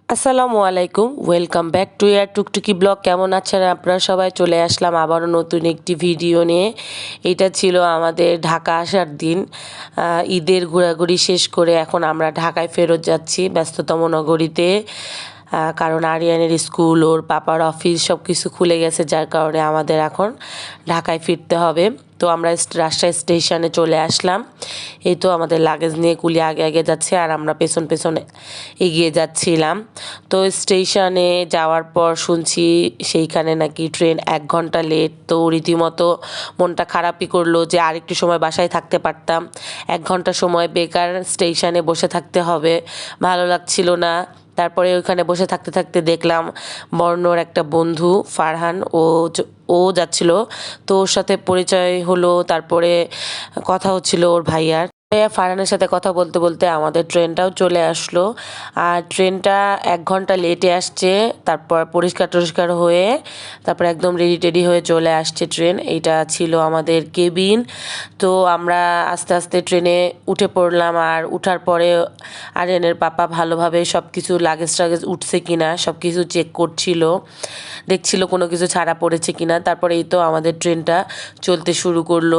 আসসালামু আলাইকুম, welcome back to year Tuktuki blog. কেমন আছেন আপনারা সবাই? চলে আসলাম আবারও নতুন একটি ভিডিও নিয়ে। এটা ছিল আমাদের ঢাকা আসার দিন। ঈদের ঘোরাঘুরি শেষ করে এখন আমরা ঢাকায় ফেরত যাচ্ছি ব্যস্ততম নগরীতে। কারণ আরিয়ানের স্কুল, ওর পাপার অফিস সব কিছু খুলে গেছে, যার কারণে আমাদের এখন ঢাকায় ফিরতে হবে। তো আমরা রাজশাহী স্টেশনে চলে আসলাম। এই তো আমাদের লাগেজ নিয়ে কুলি আগে আগে যাচ্ছে আর আমরা পেছন পেছনে এগিয়ে যাচ্ছিলাম। তো স্টেশনে যাওয়ার পর শুনছি সেইখানে নাকি ট্রেন 1 ঘন্টা লেট। তো রীতিমতো মনটা খারাপই করলো যে আরেকটু সময় বাসায় থাকতে পারতাম। 1 ঘন্টা সময় বেকার স্টেশনে বসে থাকতে হবে, ভালো লাগছিল না। তারপরে ওইখানে বসে থাকতে থাকতে দেখলাম বর্ণর একটা বন্ধু ফারহান, ও যাচ্ছিল। তো ওর সাথে পরিচয় হলো, তারপরে কথা হচ্ছিল ওর ভাইয়ার। ফারহানের সাথে কথা বলতে বলতে আমাদের ট্রেনটাও চলে আসলো। আর ট্রেনটা 1 ঘন্টা লেটে আসছে। তারপর পরিষ্কার টরিষ্কার হয়ে তারপর একদম রেডি টেডি হয়ে চলে আসছে ট্রেন। এইটা ছিল আমাদের কেবিন। তো আমরা আস্তে আস্তে ট্রেনে উঠে পড়লাম। আর উঠার পরে আরিয়ানের পাপা ভালোভাবে সব কিছু লাগেজ টাগেজ উঠছে কিনা সব কিছু চেক করছিল, দেখছিল কোনো কিছু ছাড়া পড়েছে কিনা। তারপরে এই তো আমাদের ট্রেনটা চলতে শুরু করলো।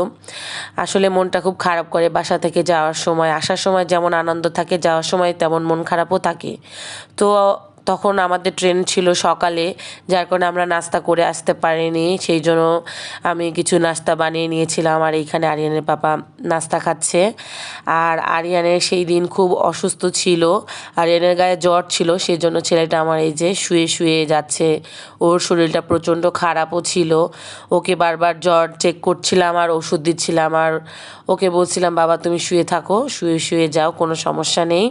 আসলে মনটা খুব খারাপ করে বাসা থেকে যাওয়ার সময়। আসার সময় যেমন আনন্দ থাকে, যাওয়ার সময় তেমন মন খারাপও থাকে। তো তখন আমাদের ট্রেন ছিল সকালে, যার কারণে আমরা নাস্তা করে আসতে পারিনি। সেই জন্য আমি কিছু নাস্তা বানিয়ে নিয়েছিলাম আর এইখানে আরিয়ানের পাপা নাস্তা খাচ্ছে। আর আরিয়ানের সেই দিন খুব অসুস্থ ছিল, আরিয়ানের গায়ে জ্বর ছিল, সেই জন্য ছেলেটা আমার এই যে শুয়ে শুয়ে যাচ্ছে। ওর শরীরটা প্রচণ্ড খারাপও ছিল। ওকে বারবার জ্বর চেক করছিলাম আর ওষুধ দিচ্ছিলাম আর ওকে বলছিলাম বাবা তুমি শুয়ে থাকো, শুয়ে শুয়ে যাও, কোনো সমস্যা নেই।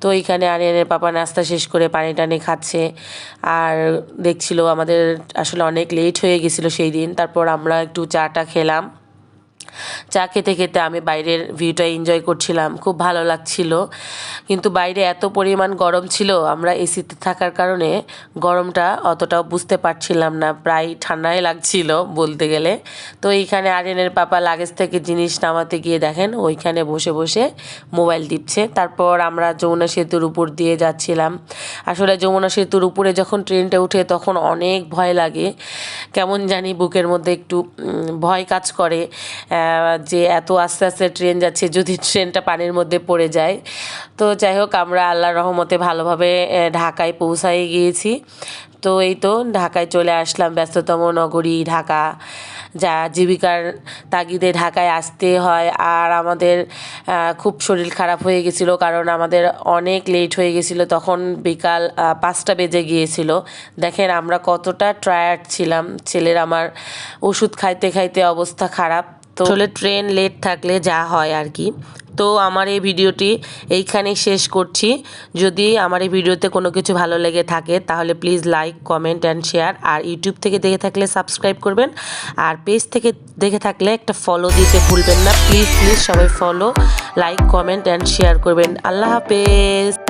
তো এইখানে আরিয়ানের পাপা নাস্তা শেষ করে পানি টানি খাচ্ছে আর দেখছিল আমাদের আসলে অনেক লেট হয়ে গেছিলো সেই দিন। তারপর আমরা একটু চাটা খেলাম। চা খেতে খেতে আমি বাইরের ভিউটা এনজয় করছিলাম, খুব ভালো লাগছিল। কিন্তু বাইরে এত পরিমাণ গরম ছিল, আমরা এসিতে থাকার কারণে গরমটা অতটাও বুঝতে পারছিলাম না, প্রায় ঠান্ডাই লাগছিল বলতে গেলে। তো এইখানে আরিয়ানের পাপা লাগেজ থেকে জিনিস নামাতে গিয়ে দেখেন ওইখানে বসে বসে মোবাইল টিপছে। তারপর আমরা যমুনা সেতুর উপর দিয়ে যাচ্ছিলাম। আসলে যমুনা সেতুর উপরে যখন ট্রেনটা উঠে তখন অনেক ভয় লাগে, কেমন জানি বুকের মধ্যে একটু ভয় কাজ করে যে এত আস্তে আস্তে ট্রেন যাচ্ছে, যদি ট্রেনটা পানির মধ্যে পড়ে যায়। তো যাই হোক, আমরা আল্লাহর রহমতে ভালোভাবে ঢাকায় পৌঁছাই গিয়েছি। তো এই তো ঢাকায় চলে আসলাম, ব্যস্ততম নগরী ঢাকা, যা জীবিকার তাগিদে ঢাকায় আসতে হয়। আর আমাদের খুব শরীর খারাপ হয়ে গেছিলো, কারণ আমাদের অনেক লেট হয়ে গেছিলো, তখন বিকাল 5টা বেজে গিয়েছিল। দেখেন আমরা কতটা টায়ার্ড ছিলাম, ছেলের আমার ওষুধ খাইতে খাইতে অবস্থা খারাপ। তো আসলে ট্রেন লেট থাকলে যা হয় আর কি। তো আমার এই ভিডিওটি এইখানেই শেষ করছি। যদি আমার এই ভিডিওতে কোনো কিছু ভালো লেগে থাকে তাহলে please like, comment and share. আর ইউটিউব থেকে দেখে থাকলে সাবস্ক্রাইব করবেন। আর পেজ থেকে দেখে থাকলে একটা ফলো দিতে ভুলবেন না। প্লিজ প্লিজ সবাই follow, like, comment and share করবেন। আল্লাহ হাফেজ।